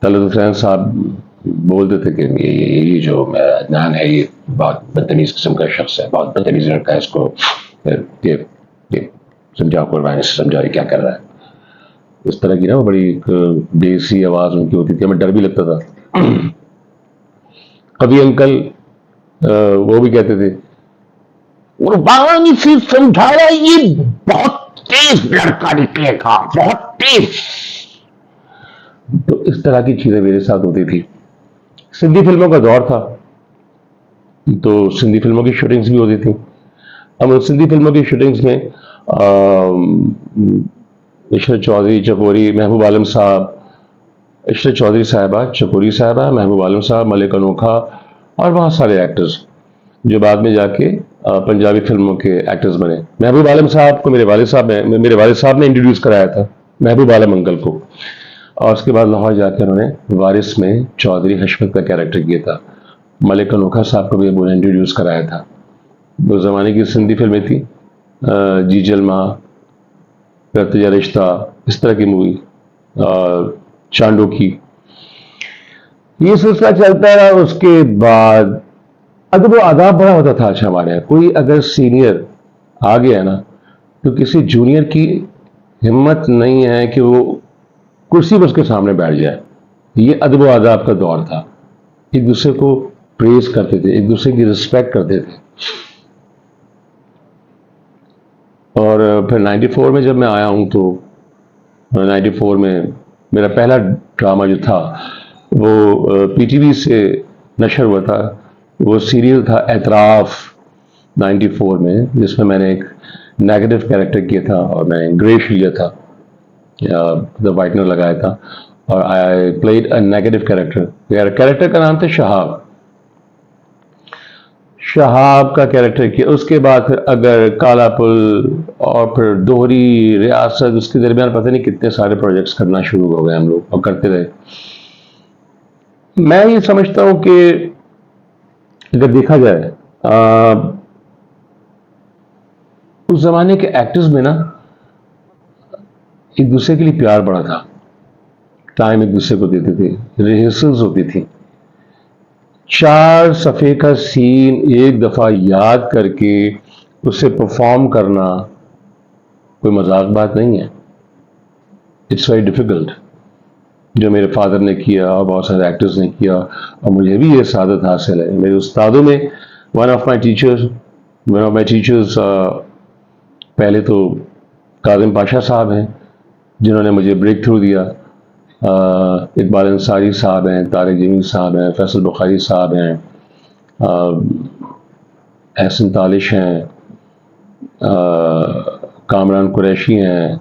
तलत हुसैन साहब बोलते थे कि ये जो मेरा अदनान है ये बहुत बदतमीज किस्म का शख्स है, बहुत बदतमीज लड़का है, इसको ये समझाओ, कुर्बानी से समझाओ ये क्या कर रहा है। इस तरह की ना वो बड़ी एक देसी आवाज उनकी होती थी, हमें डर भी लगता था। कभी अंकल वो भी कहते थे, कुर्बानी से समझाया ये बहुत तेज लड़का निकलेगा, बहुत तेज। तो इस तरह की चीजें मेरे साथ होती थी। सिंधी फिल्मों का दौर था, तो सिंधी फिल्मों की शूटिंग्स भी होती थी। अब उन सिंधी फिल्मों की शूटिंग्स में इशरत चौधरी, चकोरी, महबूब आलम साहब, इशरत चौधरी साहबा, चकोरी साहबा, महबूब आलम साहब, मलिक अनोखा और बहुत सारे एक्टर्स जो बाद में जाके पंजाबी फिल्मों के एक्टर्स बने। महबूब आलम साहब को मेरे वालिद साहब ने इंट्रोड्यूस कराया था, महबूब आलम अंकल को। और उसके बाद लाहौर जाकर उन्होंने वारिस में चौधरी हशमत का कैरेक्टर किया था। मलिक अनोखा साहब को भी उन्होंने इंट्रोड्यूस कराया था। उस जमाने की सिंधी फिल्में थी, जी जलमा, रत्या रिश्ता, इस तरह की मूवी, चांडो की, ये सिलसिला चलता रहा। उसके बाद अगर वो आदाब बड़ा होता था। अच्छा, हमारे यहाँ कोई अगर सीनियर आ गया ना, तो किसी जूनियर की हिम्मत नहीं है कि वो कुर्सी पर उसके सामने बैठ जाए। ये अदब आदाब का दौर था। एक दूसरे को प्रेज करते थे, एक दूसरे की रिस्पेक्ट करते थे। और फिर 94 में जब मैं आया हूँ, तो 94 में मेरा पहला ड्रामा जो था वो पीटीवी से नशर हुआ था। वो सीरियल था एतराफ 94 में, जिसमें मैंने एक नेगेटिव कैरेक्टर किया था और मैंने ग्रेश लिया था, द वाइटनर लगाया था, और I played a negative character. Character का नाम था शहाब। शहाब का कैरेक्टर किया। उसके बाद फिर अगर, काला पुल, और फिर दोहरी रियासत, उसके दरमियान पता नहीं कितने सारे प्रोजेक्ट्स करना शुरू हो गए हम लोग और करते रहे। मैं ये समझता हूं कि अगर देखा जाए, उस जमाने के एक्टर्स में ना एक दूसरे के लिए प्यार बड़ा था। टाइम एक दूसरे को देते थे, रिहर्सल्स होती थी। 4 सफ़े का सीन एक दफ़ा याद करके उसे परफॉर्म करना कोई मजाक बात नहीं है। It's very difficult. जो मेरे फादर ने किया और बहुत सारे एक्टर्स ने किया, और मुझे भी ये सादत हासिल है। मेरे उस्तादों में वन ऑफ माई टीचर्स पहले तो काजिम पाशा साहब हैं, जिन्होंने मुझे ब्रेक थ्रू दिया। इकबाल अंसारी साहब हैं, तारिक जमील साहब हैं, फैसल बुखारी साहब हैं, एहसन तालिश हैं, कामरान कुरैशी हैं,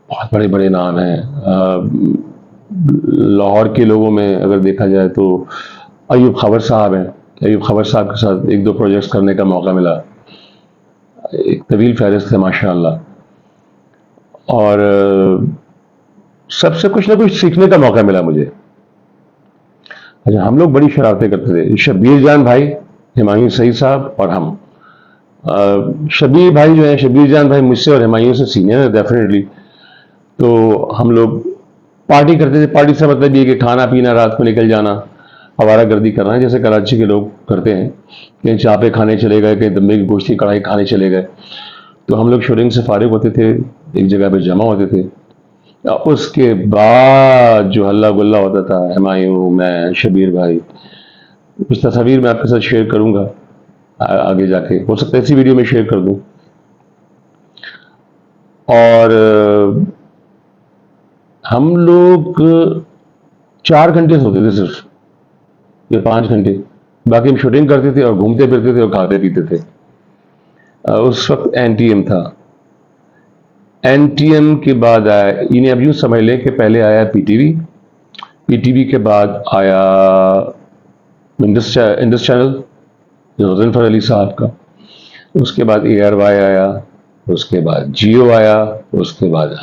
बहुत बड़े बड़े नाम हैं। लाहौर के लोगों में अगर देखा जाए तो अयूब खबर साहब हैं। अयूब खबर साहब के साथ एक दो प्रोजेक्ट्स करने का मौका मिला। एक तवील फहरिस्त है माशाअल्लाह। और सबसे कुछ ना कुछ सीखने का मौका मिला मुझे। अच्छा, हम लोग बड़ी शरारतें करते थे, शब्बीर जान भाई, हुमायूं सईद साहब और हम। शब्बीर भाई जो है, शब्बीर जान भाई मुझसे और हुमायूं से सीनियर है डेफिनेटली। तो हम लोग पार्टी करते थे। पार्टी से मतलब ये कि खाना पीना, रात को निकल जाना, आवारा गर्दी करना, जैसे कराची के लोग करते हैं। कहीं चापे खाने चले गए, कहीं दम्बे की गोश्त की कढ़ाई खाने चले गए। तो हम लोग शूटिंग से फारिग होते थे, एक जगह पे जमा होते थे। उसके बाद जो हल्ला गुल्ला होता था, हुमायूं, मैं, शबीर भाई, कुछ तस्वीर मैं आपके साथ शेयर करूंगा आगे जाके, हो सकता है इसी वीडियो में शेयर कर दूं। और हम लोग 4 घंटे सोते थे सिर्फ, या 5 घंटे। बाकी हम शूटिंग करते थे और घूमते फिरते थे और खाते पीते थे। उस वक्त एनटीएम था। एनटीएम के बाद आया, इन्हें अब यूं समझ लें कि पहले आया पीटीवी, पीटीवी के बाद आया इंडस चैनल, जुल्फर अली साहब का। उसके बाद एआरवाई आया, उसके बाद जियो आया, उसके बाद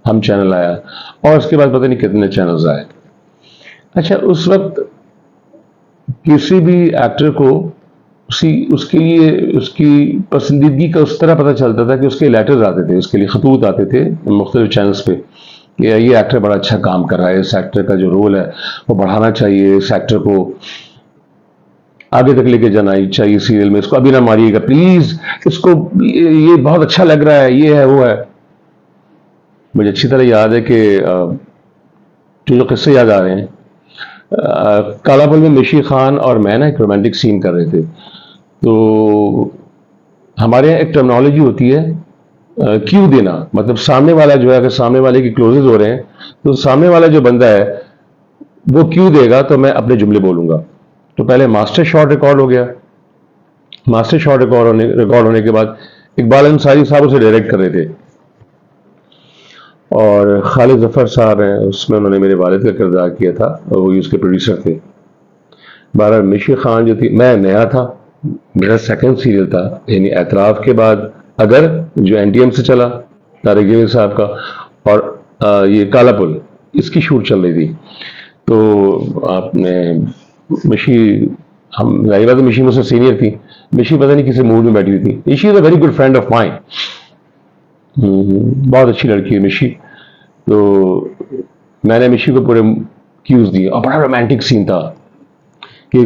हम चैनल आया, और उसके बाद पता नहीं कितने चैनल्स आए। अच्छा, उस वक्त किसी भी एक्टर को उसके लिए उसकी पसंदीदगी का उस तरह पता चलता था कि उसके लेटर्स आते थे, उसके लिए खतूत आते थे मुख्तलिफ चैनल्स पे कि ये एक्टर बड़ा अच्छा काम कर रहा है, इस एक्टर का जो रोल है वो बढ़ाना चाहिए, इस एक्टर को आगे तक लेके जाना चाहिए सीरियल में, इसको अभी ना मारिएगा प्लीज, इसको ये बहुत अच्छा लग रहा है, ये है वो है। मुझे अच्छी तरह याद है कि जो किस्से याद आ रहे हैं, काला पल में मिशी खान और मैं ना एक रोमांटिक सीन कर रहे थे। तो हमारे यहाँ एक टर्मिनोलॉजी होती है क्यू देना, मतलब सामने वाला जो है, अगर सामने वाले की क्लोजेज हो रहे हैं तो सामने वाला जो बंदा है वो क्यू देगा तो मैं अपने जुमले बोलूंगा। तो पहले मास्टर शॉट रिकॉर्ड हो गया, मास्टर शॉट रिकॉर्ड होने के बाद इकबाल अंसारी साहब उसे डायरेक्ट कर रहे थे और खालिद जफर साहब हैं, उसमें उन्होंने मेरे वालिद का किरदार किया था और वो उसके प्रोड्यूसर थे। बहरहाल मिशी खान जो थी, मैं नया था, मेरा सेकंड सीरियल था, यानी एतराफ़ के बाद अगर, जो एनटीएम से चला तारिक जमील साहब का, और ये काला पुल, इसकी शूट चल रही थी। तो आपने मिशी, हम जाहिर बात है मिशी मुझसे सीनियर थी, मिशी पता नहीं किसी मूड में बैठी हुई थी। She is a very good friend of mine, बहुत अच्छी लड़की है मिशी। तो मैंने मिशी को पूरे क्यूज दिए और बड़ा रोमांटिक सीन था कि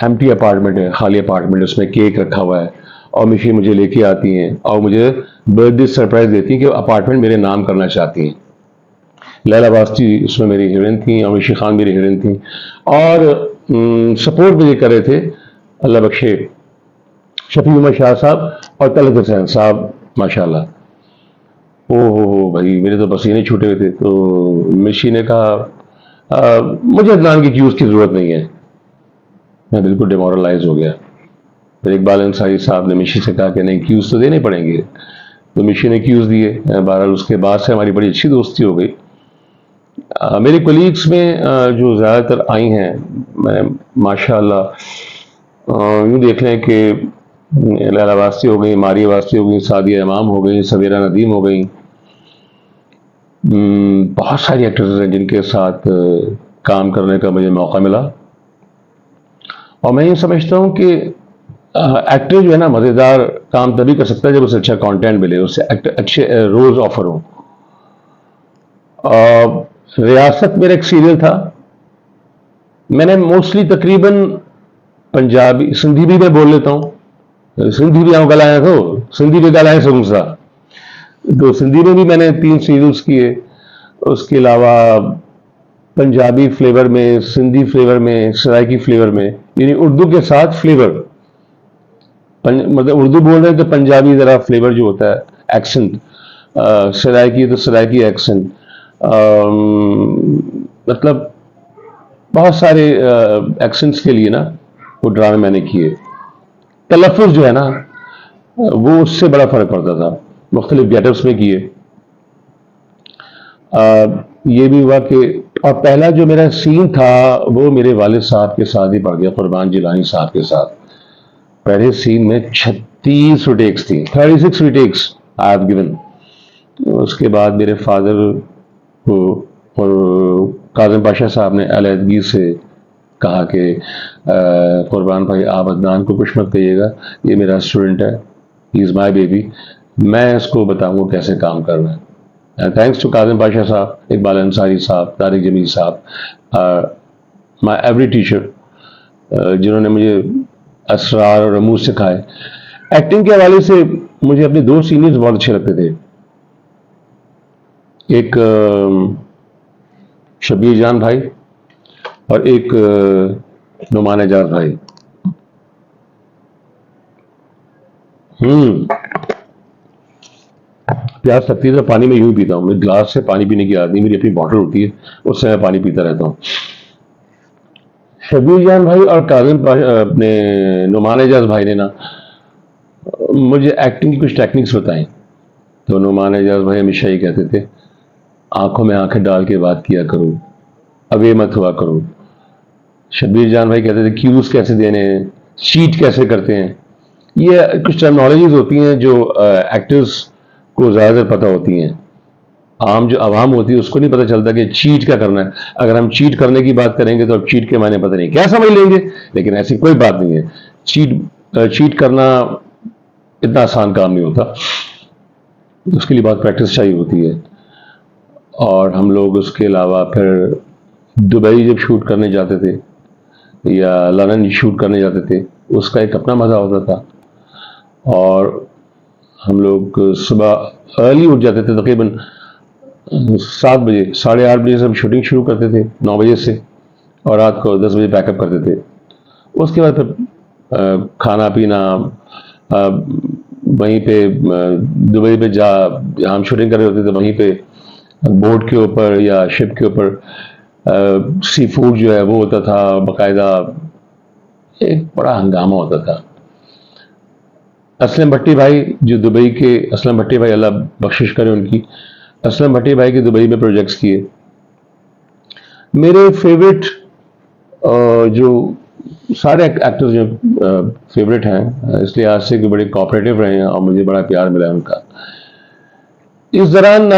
एम्प्टी अपार्टमेंट है, खाली अपार्टमेंट है, उसमें केक रखा हुआ है और मिशी मुझे लेके आती हैं और मुझे बर्थडे सरप्राइज देती हैं कि अपार्टमेंट मेरे नाम करना चाहती हैं। लैला वास्ती उसमें मेरी हीरोइन थी और मिशी खान मेरी हीरोइन थी और सपोर्ट मुझे कर रहे थे अल्लाह बख्शे शफी उमर शाह साहब और तलत हुसैन साहब, माशाल्लाह। हो भाई, मेरे तो पसीने छूटे हुए थे। तो मिशी ने कहा मुझे अदनान की क्यूज की जरूरत नहीं है। मैं बिल्कुल डिमोरलाइज हो गया। फिर इकबाल अंसारी साहब ने मिशी से कहा कि नहीं, क्यूज तो देने पड़ेंगे। तो मिशी ने क्यूज दिए। बहरहाल उसके बाद से हमारी बड़ी अच्छी दोस्ती हो गई। मेरे कोलीग्स में जो ज़्यादातर आई हैं, मैं माशाल्लाह यूँ देख लें कि लैला वास्ती हो गई, मारिया वास्ती हो गई, सादिया इमाम हो गई, सवेरा नदीम हो गई। बहुत सारी एक्ट्रेसेस हैं जिनके साथ काम करने का मुझे मौका मिला और मैं ये समझता हूँ कि एक्टर जो है ना, मज़ेदार काम तभी कर सकता है जब उसे अच्छा कंटेंट मिले, उससे अच्छे रोल्स ऑफर हो। रियासत मेरा एक सीरियल था, मैंने मोस्टली तकरीबन पंजाबी, सिंधी भी मैं बोल लेता हूँ, सिंधी भी आऊँ गलाया तो सिंधी भी गलाए सकूँ। तो सिंधी में भी मैंने 3 सीरियल्स किए। उसके अलावा पंजाबी फ्लेवर में, सिंधी फ्लेवर में, सराइकी फ्लेवर में, यानी उर्दू के साथ फ्लेवर, मतलब उर्दू बोल रहे हैं तो पंजाबी ज़रा फ्लेवर जो होता है, एक्सेंट, सराइकी तो सराइकी एक्सेंट, मतलब बहुत सारे एक्सेंट्स के लिए ना वो ड्रामे मैंने किए। तलफ़ुज़ जो है ना, वो उससे बड़ा फ़र्क पड़ता था, मुख्तलिफ गेटअप्स में किए। ये भी हुआ कि, और पहला जो मेरा सीन था वो मेरे वालिद साहब के साथ ही पड़ गया, कुर्बान जिलानी साहब के साथ। पहले सीन में 36 रिटेक्स थी, 36 रिटेक्स आई हैव गिवन। उसके बाद मेरे फादर को और काज़म पाशा साहब ने अलहदगी से कहा कि कुर्बान भाई, आप अदनान को कुछ मत कहिएगा, ये मेरा स्टूडेंट है, ही इज़ माई बेबी, मैं इसको बताऊंगा कैसे काम करना है। थैंक्स टू काज़म पाशा साहब, इकबाल अंसारी साहब, तारिक जमील साहब, माई एवरी टीचर, जिन्होंने मुझे असरार और रमूज सिखाए। एक्टिंग के हवाले से मुझे अपने 2 सीनियर्स बहुत अच्छे लगते थे। एक शब्बीर जान भाई और एक नुमान एजाज भाई। प्यास लगती है तो पानी में यूं पीता हूँ, मैं ग्लास से पानी पीने की आदत नहीं, मेरी अपनी बॉटल होती है, उससे मैं पानी पीता रहता हूँ। शब्बीर जान भाई और अपने नुमान एजाज भाई ने ना मुझे एक्टिंग की कुछ टेक्निक्स बताई। तो नुमान एजाज भाई हमेशा ही कहते थे, आंखों में आंखें डाल के बात किया करो, अवे मत हुआ करो। शब्बीर जान भाई कहते थे क्यूज कैसे देने हैं, चीट कैसे करते हैं। ये कुछ टर्मिनोलॉजीज होती हैं जो एक्टर्स को ज़्यादातर पता होती हैं, आम जो आवाम होती है उसको नहीं पता चलता कि चीट क्या करना है। अगर हम चीट करने की बात करेंगे तो अब चीट के मायने पता नहीं क्या समझ लेंगे, लेकिन ऐसी कोई बात नहीं है। चीट करना इतना आसान काम नहीं होता, उसके लिए बहुत प्रैक्टिस चाहिए होती है। और हम लोग उसके अलावा फिर दुबई जब शूट करने जाते थे या लंदन शूट करने जाते थे, उसका एक अपना मज़ा होता था। और हम लोग सुबह अर्ली उठ जाते थे, तकरीबन 7 बजे, 8:30 बजे से हम शूटिंग शुरू करते थे, 9 बजे से, और रात को 10 बजे पैकअप करते थे। उसके बाद फिर खाना पीना, वहीं पे दुबई पे जहाँ हम शूटिंग कर रहे होते थे वहीं पे बोट के ऊपर या शिप के ऊपर सी फूड जो है वो होता था बाकायदा। एक बड़ा हंगामा होता था। असलम भट्टी भाई, जो दुबई के असलम भट्टी भाई, अल्लाह बख्शिश करे उनकी, असलम भट्टी भाई के दुबई में प्रोजेक्ट्स किए। मेरे फेवरेट जो सारे एक्टर्स जो फेवरेट हैं, इसलिए आज से कि बड़े कोऑपरेटिव रहे हैं और मुझे बड़ा प्यार मिला है उनका। इस दौरान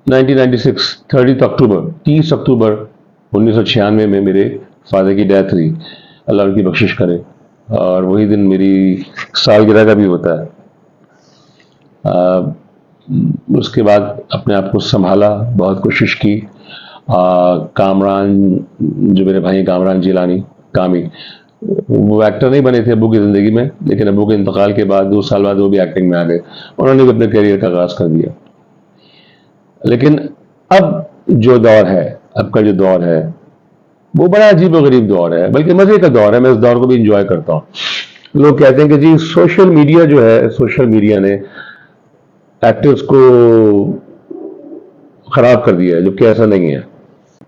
1996 अक्टूबर 30 अक्टूबर 1996 में मेरे फादर की डेथ हुई, अल्लाह उनकी बख्शिश करे। और वही दिन मेरी सालगिरह का भी होता है। उसके बाद अपने आप को संभाला, बहुत कोशिश की। कामरान, जो मेरे भाई कामरान जिलानी, कामी, वो एक्टर नहीं बने थे अबू की ज़िंदगी में, लेकिन अबू के इंतकाल के बाद 2 साल बाद वो भी एक्टिंग में आ गए। उन्होंने भी अपने करियर का आगाज़ कर दिया। लेकिन अब जो दौर है, अब का जो दौर है, वो बड़ा अजीब व गरीब दौर है, बल्कि मज़े का दौर है। मैं इस दौर को भी इंजॉय करता हूँ। लोग कहते हैं कि जी सोशल मीडिया जो है, सोशल मीडिया ने एक्टर्स को ख़राब कर दिया है, जबकि ऐसा नहीं है।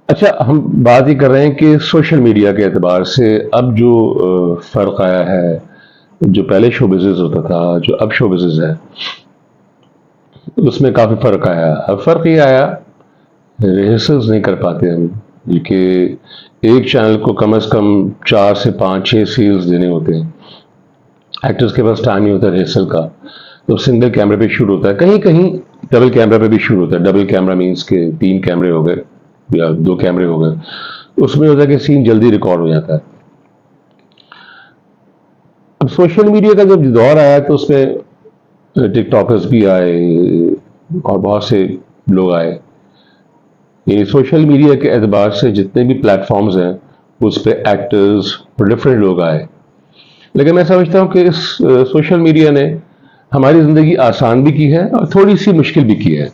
अच्छा, हम बात ही कर रहे हैं कि सोशल मीडिया के एतबार से अब जो फ़र्क आया है, जो पहले शो बिज़नेस होता था, जो अब शो बिज़नेस है, उसमें काफ़ी फ़र्क आया। अब फ़र्क ये आया, रिहर्सल्स नहीं कर पाते हम, क्योंकि एक चैनल को कम से कम 4 से 5 6 सीरियल्स देने होते हैं। एक्टर्स के पास टाइम नहीं होता रिहर्सल का, तो सिंगल कैमरे पे शूट होता है। कहीं कहीं डबल कैमरा पे भी शूट होता है। डबल कैमरा मीन्स के 3 कैमरे हो गए या 2 कैमरे हो गए। उसमें होता है कि सीन जल्दी रिकॉर्ड हो जाता है। अब सोशल मीडिया का जब दौर आया तो उसमें टिकटॉकर्स भी आए और बहुत से लोग आए। ये सोशल मीडिया के एतबार से जितने भी प्लेटफॉर्म्स हैं, उस पर एक्टर्स और डिफरेंट लोग आए। लेकिन मैं समझता हूँ कि इस सोशल मीडिया ने हमारी ज़िंदगी आसान भी की है और थोड़ी सी मुश्किल भी की है।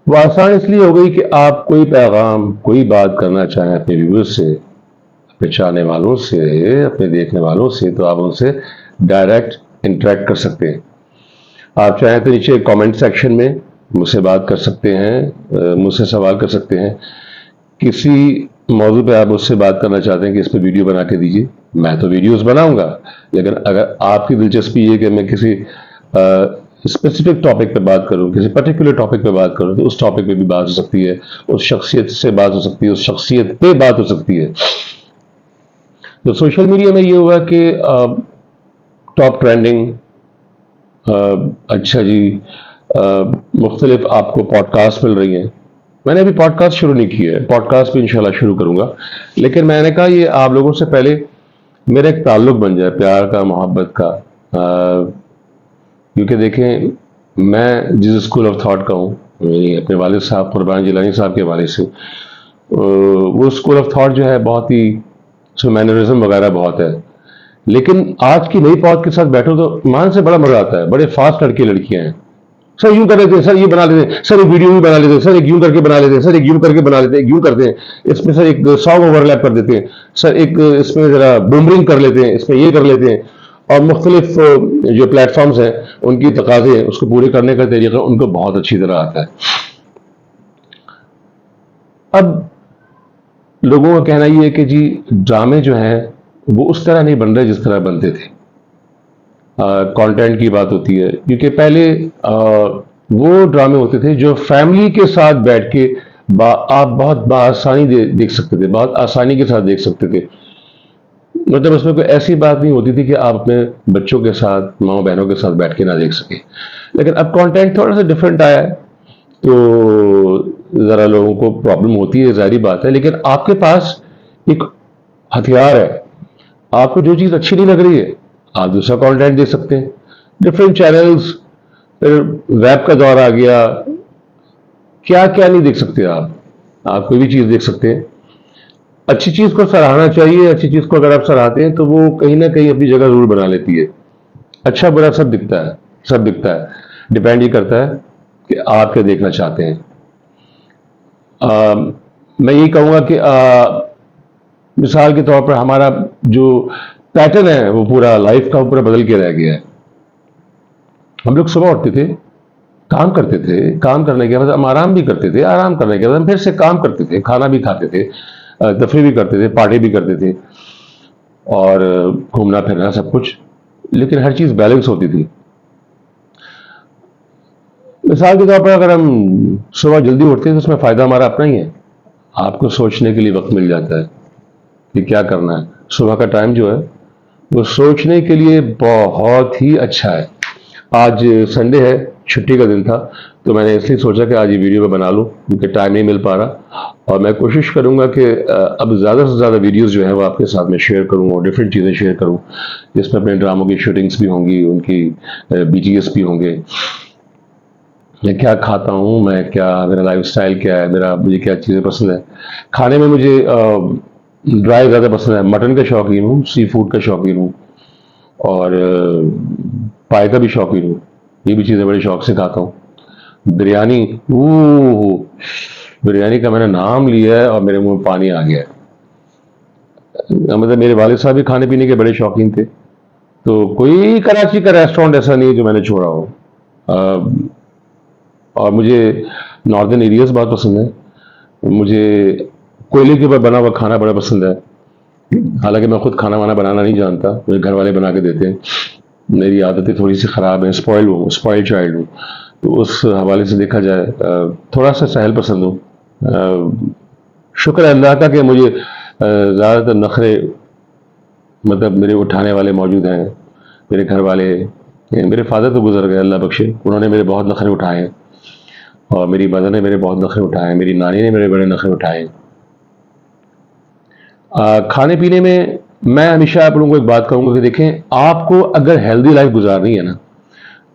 वो आसान इसलिए हो गई कि आप कोई पैगाम, कोई बात करना चाहें अपने व्यूअर्स से, अपने चाहने वालों से, अपने देखने वालों से, तो आप उनसे डायरेक्ट इंटरेक्ट कर सकते हैं। आप चाहें तो नीचे कमेंट सेक्शन में मुझसे बात कर सकते हैं, मुझसे सवाल कर सकते हैं। किसी मौजू पे आप मुझसे बात करना चाहते हैं कि इस पे वीडियो बना के दीजिए, मैं तो वीडियोस बनाऊंगा। लेकिन अगर आपकी दिलचस्पी है कि मैं किसी स्पेसिफिक टॉपिक पे बात करूं, किसी पर्टिकुलर टॉपिक पे बात करूं, तो उस टॉपिक पे भी बात हो सकती है, उस शख्सियत से बात हो सकती है, उस शख्सियत पे बात हो सकती है। तो सोशल मीडिया में ये हुआ कि टॉप ट्रेंडिंग, अच्छा जी, मुख्तलिफ आपको पॉडकास्ट मिल रही हैं। मैंने अभी पॉडकास्ट शुरू नहीं किया है, पॉडकास्ट भी इंशाल्लाह शुरू करूंगा। लेकिन मैंने कहा ये आप लोगों से पहले मेरा एक ताल्लुक बन जाए, प्यार का, मोहब्बत का। क्योंकि देखें, मैं जिस स्कूल ऑफ थॉट का हूँ, अपने वालिद साहब कुरबान जिलानी साहब के हवाले से, वो स्कूल ऑफ थॉट जो है बहुत ही, उसमें मैनरिज्म वगैरह बहुत है। लेकिन आज की नई पौध के साथ बैठो तो मान से बड़ा मजा आता है। बड़े फास्ट लड़के लड़कियां हैं। सर यूं कर लेते हैं, सर ये बना लेते हैं, सर एक वीडियो भी बना लेते हैं, सर एक यूं करके बना लेते हैं, सर एक यूं करके बना लेते हैं, यूं करते हैं, इसमें सर एक सॉन्ग ओवरलैप कर देते हैं, सर एक इसमें जरा बूमरिंग कर लेते हैं, इसमें ये कर लेते हैं। और मुख्तलिफ जो प्लेटफॉर्म्स हैं, उनकी तकाजे हैं, उसको पूरे करने का तरीका उनको बहुत अच्छी तरह आता है। अब लोगों का कहना ये है कि जी ड्रामे जो हैं वो उस तरह नहीं बन रहे जिस तरह बनते थे। कंटेंट की बात होती है, क्योंकि पहले वो ड्रामे होते थे जो फैमिली के साथ बैठ के आप बहुत बआसानी देख सकते थे, बहुत आसानी के साथ देख सकते थे। मतलब उसमें कोई ऐसी बात नहीं होती थी कि आप अपने बच्चों के साथ, माँ बहनों के साथ बैठ के ना देख सके। लेकिन अब कंटेंट थोड़ा सा डिफरेंट आया है, तो ज़रा लोगों को प्रॉब्लम होती है, जाहिर बात है। लेकिन आपके पास एक हथियार है। आपको जो चीज़ अच्छी नहीं लग रही है, आप दूसरा कंटेंट देख सकते हैं। डिफरेंट चैनल्स फिर वेब का दौर आ गया। क्या क्या नहीं देख सकते आप कोई भी चीज़ देख सकते हैं। अच्छी चीज़ को सराहना चाहिए, अच्छी चीज़ को अगर आप सराहते हैं तो वो कहीं ना कहीं अपनी जगह ज़रूर बना लेती है। अच्छा बुरा सब दिखता है, सब दिखता है। डिपेंड ये करता है कि आप क्या देखना चाहते हैं। मैं यही कहूँगा कि मिसाल के तौर पर हमारा जो पैटर्न है वो पूरा लाइफ का वो पूरा बदल के रह गया है। हम लोग सुबह उठते थे, काम करते थे, काम करने के बाद हम आराम भी करते थे, आराम करने के बाद हम फिर से काम करते थे, खाना भी खाते थे, तफरी भी करते थे, पार्टी भी करते थे और घूमना फिरना सब कुछ, लेकिन हर चीज़ बैलेंस होती थी। मिसाल के तौर पर अगर हम सुबह जल्दी उठते हैं तो उसमें फ़ायदा हमारा अपना ही है। आपको सोचने के लिए वक्त मिल जाता है कि क्या करना है। सुबह का टाइम जो है वो सोचने के लिए बहुत ही अच्छा है। आज संडे है, छुट्टी का दिन था, तो मैंने इसलिए सोचा कि आज ये वीडियो मैं बना लूँ क्योंकि टाइम नहीं मिल पा रहा। और मैं कोशिश करूँगा कि अब ज़्यादा से ज़्यादा वीडियोस जो हैं वो आपके साथ में शेयर करूँ और डिफरेंट चीज़ें शेयर करूँ, जिसमें अपने ड्रामों की शूटिंग्स भी होंगी, उनकी बीटीएस भी होंगे। मैं क्या खाता हूँ, मैं क्या, मेरा लाइफस्टाइल क्या है, मुझे क्या चीज़ें पसंद है। खाने में मुझे ड्राई ज़्यादा पसंद है, मटन का शौकीन हूँ, सी फूड का शौकीन हूँ और पाए का भी शौकीन हूँ। ये भी चीज़ें बड़े शौक से खाता हूँ। बिरयानी, बिरयानी का मैंने नाम लिया है और मेरे मुंह में पानी आ गया है। मतलब मेरे वालिद साहब भी खाने पीने के बड़े शौकीन थे, तो कोई कराची का रेस्टोरेंट ऐसा नहीं है जो मैंने छोड़ा हो। अ, और मुझे नॉर्दर्न एरियाज बहुत पसंद है। मुझे कोयले के ऊपर बना हुआ खाना बड़ा पसंद है। हालांकि मैं खुद खाना वाना बनाना नहीं जानता, मुझे घर वाले बना के देते हैं। मेरी आदतें थोड़ी सी ख़राब हैं, स्पॉइल चाइल्ड हूँ। तो उस हवाले से देखा जाए थोड़ा सा सहल पसंद हूँ। शुक्र है अल्लाह का कि मुझे ज़्यादातर नखरे, मतलब मेरे उठाने वाले मौजूद हैं। मेरे घर वाले, मेरे फादर तो गुजर गए अल्लाह बख्शे, उन्होंने मेरे बहुत नखरे उठाए हैं और मेरी मदर ने मेरे बहुत नखरे उठाए हैं, मेरी नानी ने मेरे बड़े नखरे उठाए हैं। खाने पीने में मैं हमेशा आप लोगों को एक बात कहूँगा कि देखें, आपको अगर हेल्दी लाइफ गुजारनी है ना,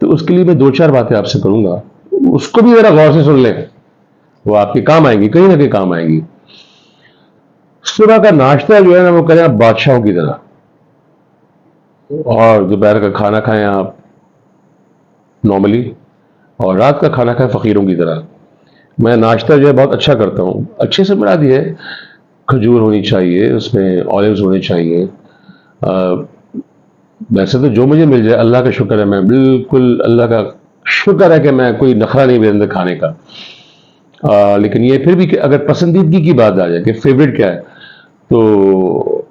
तो उसके लिए मैं दो चार बातें आपसे करूँगा, उसको भी ज़रा गौर से सुन लें, वो आपके काम आएंगी, कहीं ना कहीं काम आएंगी। सुबह का नाश्ता जो है ना वो करें आप बादशाहों की तरह, और दोपहर का खाना खाएं आप नॉर्मली, और रात का खाना खाएं फ़कीरों की तरह। मैं नाश्ता जो है बहुत अच्छा करता हूँ, अच्छे से बना दिए, खजूर होनी चाहिए, उसमें ऑलिव्स होने चाहिए। अ, वैसे तो जो मुझे मिल जाए अल्लाह का शुक्र है, मैं बिल्कुल अल्लाह का शुक्र है कि मैं कोई नखरा नहीं मेरे अंदर खाने का। लेकिन ये फिर भी कि अगर पसंदीदगी की बात आ जाए कि फेवरेट क्या है, तो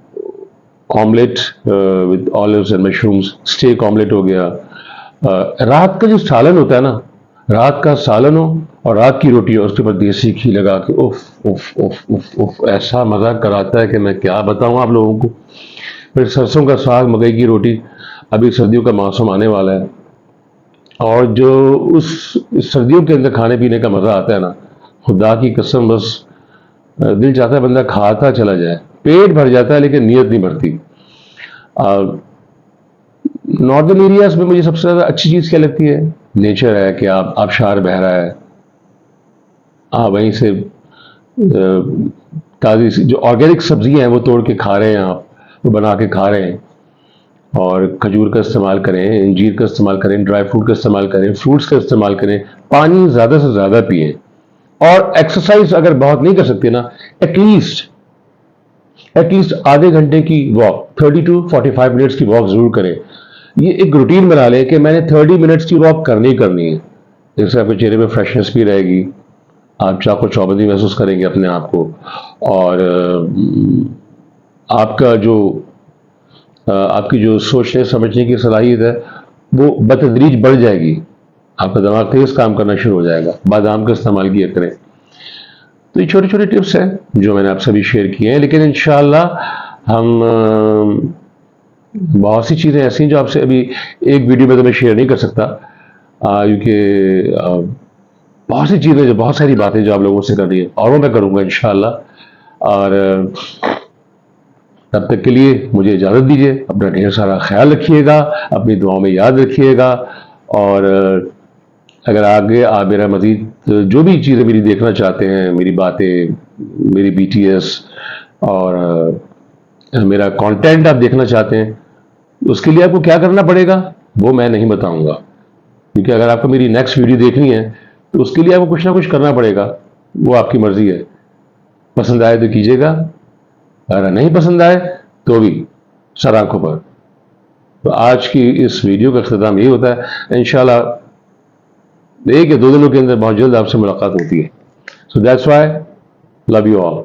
omelette with olives and mushrooms, steak omelette हो गया। रात का जो सालन होता है ना, रात का सालन हो और रात की रोटी हो, उसके ऊपर देसी घी लगा के, उफ उफ उफ उफ उफ, ऐसा मजा कराता है कि मैं क्या बताऊं आप लोगों को। फिर सरसों का साग, मकई की रोटी, अभी सर्दियों का मौसम आने वाला है, और जो उस सर्दियों के अंदर खाने पीने का मजा आता है ना, खुदा की कसम, बस दिल चाहता है बंदा खाता चला जाए। पेट भर जाता है लेकिन नीयत नहीं भरती। नॉर्दर्न एरियाज में मुझे सबसे ज्यादा अच्छी चीज क्या लगती है, नेचर है कि आप आबशार बह रहा है, आप वहीं से ताज़ी जो ऑर्गेनिक सब्जियां हैं वो तोड़ के खा रहे हैं, आप वो बना के खा रहे हैं। और खजूर का इस्तेमाल करें, अंजीर का इस्तेमाल करें, ड्राई फ्रूट का इस्तेमाल करें, फ्रूट्स का इस्तेमाल करें, पानी ज़्यादा से ज़्यादा पिए, और एक्सरसाइज अगर बहुत नहीं कर सकते ना, एटलीस्ट एटलीस्ट आधे घंटे की वॉक, 30 to 45 मिनट्स की वॉक जरूर करें। ये एक रूटीन बना लें कि मैंने 30 मिनट्स की वॉक करनी ही करनी है। इससे आपके चेहरे में फ्रेशनेस भी रहेगी, आप चाको चौबंदी महसूस करेंगे अपने आप को, और आपका जो आपकी जो सोचने समझने की सलाहियत है वो बतदरीज बढ़ जाएगी। आपका दिमाग तेज काम करना शुरू हो जाएगा। बादाम का इस्तेमाल किया करें। तो ये छोटे छोटे टिप्स हैं जो मैंने आपसे भी शेयर किए हैं, लेकिन इंशाल्लाह हम बहुत सी चीज़ें ऐसी हैं जो आपसे अभी एक वीडियो में तो मैं शेयर नहीं कर सकता, क्योंकि बहुत सी चीज़ें, जो बहुत सारी बातें जो आप लोगों से करनी है, और वो मैं करूँगा इंशाल्लाह। और तब तक के लिए मुझे इजाज़त दीजिए। अपना ढेर सारा ख्याल रखिएगा, अपनी दुआओं में याद रखिएगा, और अगर आगे आप मेरा मज़ीद जो भी चीज़ें मेरी देखना चाहते हैं, मेरी बातें, मेरी बीटीएस और मेरा कंटेंट आप देखना चाहते हैं, उसके लिए आपको क्या करना पड़ेगा वो मैं नहीं बताऊंगा, क्योंकि अगर आपको मेरी नेक्स्ट वीडियो देखनी है तो उसके लिए आपको कुछ ना कुछ करना पड़ेगा। वो आपकी मर्जी है, पसंद आए तो कीजिएगा, अगर नहीं पसंद आए तो भी सर आंखों पर। तो आज की इस वीडियो का अख्ताम यही होता है। इंशाल्लाह 1 या 2 दिनों के अंदर बहुत जल्द आपसे मुलाकात होती है। So that's why love you all.